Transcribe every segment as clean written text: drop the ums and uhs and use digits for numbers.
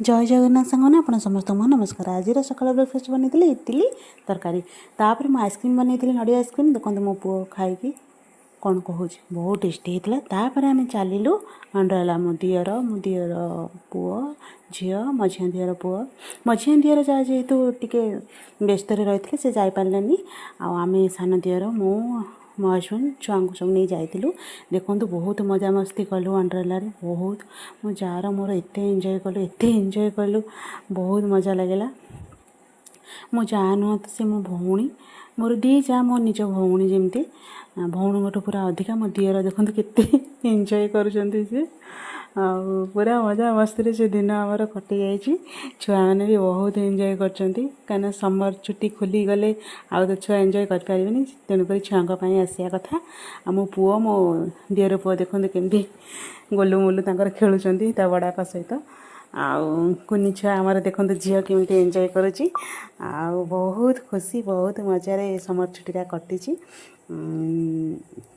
जय जगन्नाथ सांगने आप समस्त नमस्कार। आज सकाल ब्रेकफास्ट बनई इडली तरकारी तापर मैं आइसक्रीम बनई नड़िया आइसक्रीम देखते मो पु खाई कौन कहूँ बहुत टेस्टी होता। तापर आम चलू अंडरला मो दियर पुओ झी मझिया दियर पुओ मझिया दियर जा जेहेतु टिके व्यस्त रही से जापारे आम सान दियर मु मो हजबैंड छुआ को सब नहीं जाइलु। देखो बहुत मजा मस्ती कलु अंडरला बहुत मो जार मोर एत एंजय कलु बहुत मजा लगे। मो जा नुह तो सी मो भौणी मोर दी जा मो निज भौणी जमती भौणी गोटे पूरा अधिका मो दियर देखो केते एंजय कर पूरा मजा मस्ती से दिन आमर कटि जाइए। छुआ मैंने भी बहुत एंजय कर समर छुट्टी खोली गले आउ तो छुआ एंजय करें तेणुक छुआं आसा कथा। आ मो पुओ मो दियर पुओ देखते केमती गोलु मोलु खेलुंट बड़ापा सहित आउ कुनी छुआ आमर देखो झील केमती एंजय करुच्ची बहुत खुशी बहुत मजार समर छुट्टीटा कटिची।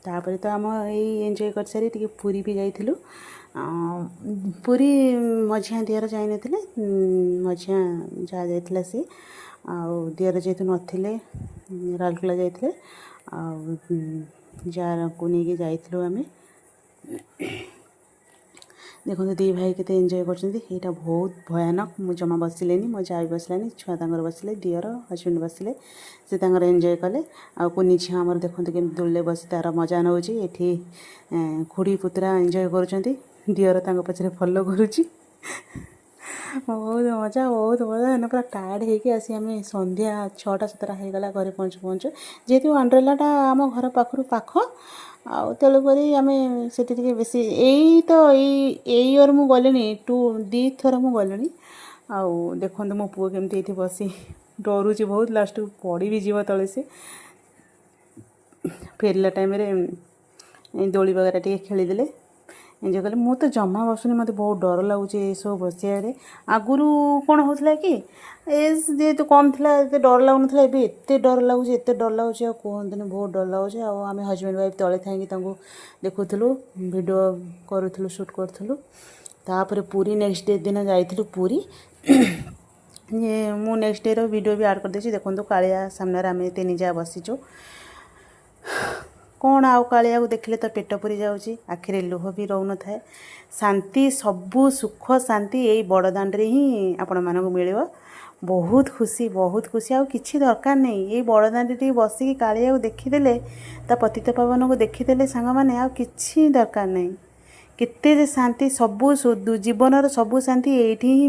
तापर तो आम यही एंजय कर सारी टी पुरी भी जाइलु पुरी मझिया दियर जाइन मझिया जा जाइला सी आउ दियर जेहेतु नथिले राउरकेला जाइए जार को लेकिन जाइलु आम देखो दी भाई के एंजय कर बहुत भयानक मु जमा बसिले मो जा बसलानी छुआ बसिले दियर हजबैंड बसिले से एंजय कले आ कुनी झील आमर देखो कि दूले बस तार मजा नौ खुड़ी पुतरा एंजय कर दियर पछरे फॉलो करुच्ची बहुत मजा एने पूरा टायर्ड होगी आसी आम संध्या 6टा 7टा होगला घरे पहुँचु पहुँचु जेहेतु अंडरलाटा आम घर पाखु पाख आउ तेणुक आम से बेसी यही तो यही इयर मु गलिनी 2 थर मु गलिनी आउ देखो मो पुओ केमती ये बसी डरुची बहुत लास्ट पड़ी भी जीव तले से फेरला टाइम दोली वगैरह टे खेलीदे एंजय कले मु तो जमा बसुनी मत बहुत डर लगुच सब बसिया आगुरी कौन होता कि एज जेहेतु कम थी डर लगुन एत डर लगुच कहते बहुत डर लगुच आम हजबैंड वाइफ तले थी देखुलु वीडियो करूँ शूट करूँ। तापर पूरी नेक्स्ट डे दिन जाइलु पूरी मु नेक्स्ट डे वीडियो भी आड कर देछि देखो कालिया सामने आम 3 जा बसीचु कौन आउ कालिया को देखले तो पेट पूरी जाऊँगी आखिरे लुह भी रोन थाए शांति सबू सुख शांति यही बड़दाण्डे ही आपण मानक मिल बहुत खुशी आउ किछि दरकार नहीं ये बड़दाण्डे टी बसिकी कालिया को देखीदेले ता पतित पावन को देखीदेले सांग माने आउ किछि दरकार नहीं केते शांति सबू जीवन सबू शांति यही